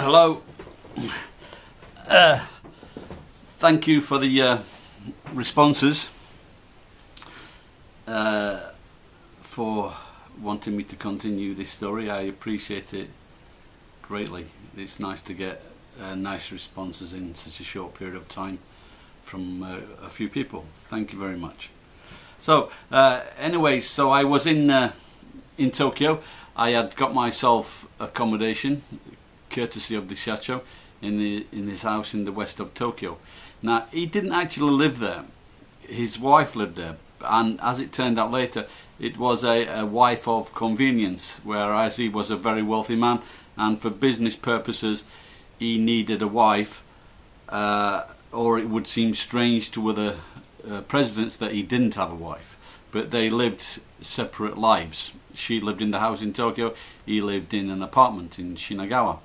Hello. Thank you for the responses, for wanting me to continue this story. I appreciate it greatly. It's nice to get nice responses in such a short period of time from a few people. Thank you very much. So anyway, so I was in Tokyo. I had got myself accommodation courtesy of the Shacho in his house in the west of Tokyo. Now, he didn't actually live there. His wife lived there, and as it turned out later, it was a wife of convenience, whereas he was a very wealthy man, and for business purposes he needed a wife, or it would seem strange to other presidents that he didn't have a wife, but they lived separate lives. She lived in the house in Tokyo, he lived in an apartment in Shinagawa.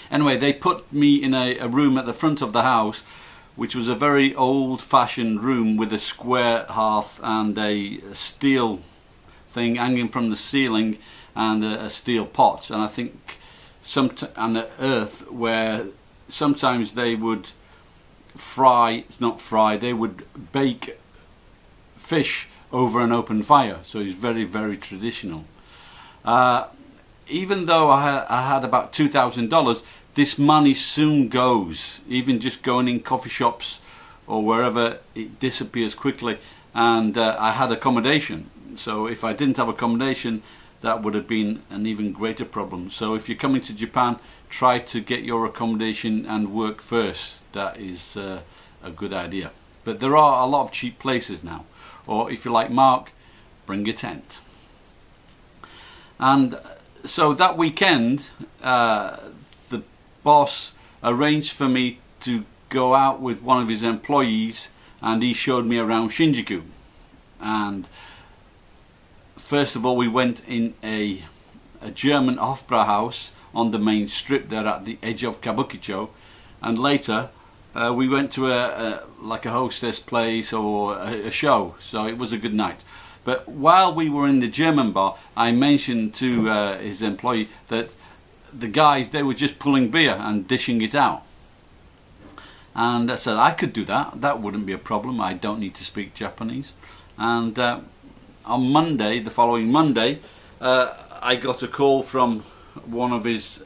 Anyway, they put me in a room at the front of the house, which was a very old-fashioned room with a square hearth and a steel thing hanging from the ceiling and a steel pot, and I think and the earth, where sometimes they would they would bake fish over an open fire. So it's very, very traditional. Even though I had about $2,000, this money soon goes. Even just going in coffee shops or wherever, it disappears quickly. And I had accommodation. So if I didn't have accommodation, that would have been an even greater problem. So if you're coming to Japan, try to get your accommodation and work first. That is a good idea. But there are a lot of cheap places now. Or if you're like Mark, bring a tent. And so that weekend, the boss arranged for me to go out with one of his employees, and he showed me around Shinjuku. And first of all, we went in a German Hofbrauhaus on the main strip there at the edge of Kabukicho, and later we went to like a hostess place or a show. So it was a good night. But while we were in the German bar, I mentioned to his employee that the guys, they were just pulling beer and dishing it out. And I said, I could do that. That wouldn't be a problem. I don't need to speak Japanese. And on Monday, the following Monday, I got a call from one of his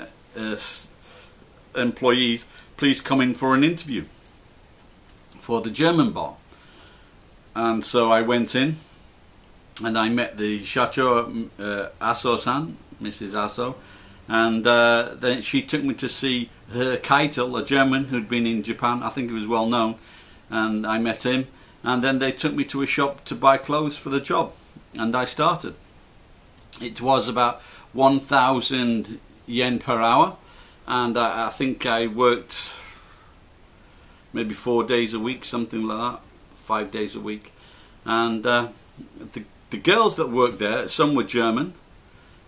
employees, please come in for an interview for the German bar. And so I went in, and I met the Shacho, Aso-san, Mrs. Aso, and then she took me to see her Keitel, a German who'd been in Japan. I think he was well known, and I met him, and then they took me to a shop to buy clothes for the job, and I started. It was about 1,000 yen per hour, and I think I worked maybe 4 days a week, something like that, 5 days a week. And the girls that worked there, some were German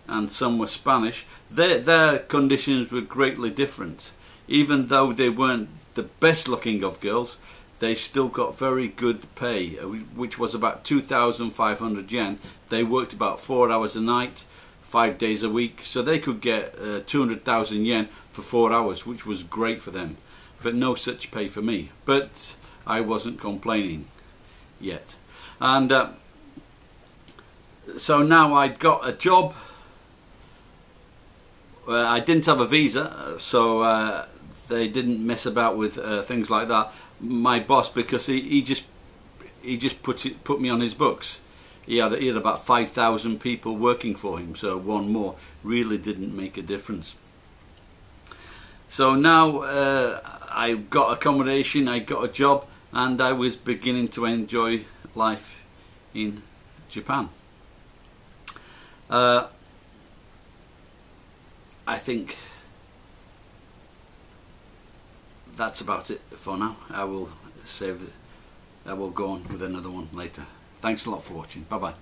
and some were Spanish. Their conditions were greatly different. Even though they weren't the best looking of girls, they still got very good pay, which was about 2,500 yen. They worked about 4 hours a night, 5 days a week, so they could get 200,000 yen for 4 hours, which was great for them. But no such pay for me. But I wasn't complaining yet. And so now I'd got a job. I didn't have a visa, so they didn't mess about with things like that. My boss, because he just put me on his books. He had about 5,000 people working for him, so one more really didn't make a difference. So now I got accommodation, I got a job, and I was beginning to enjoy life in Japan. I think that's about it for now. I will go on with another one later. Thanks a lot for watching. Bye bye.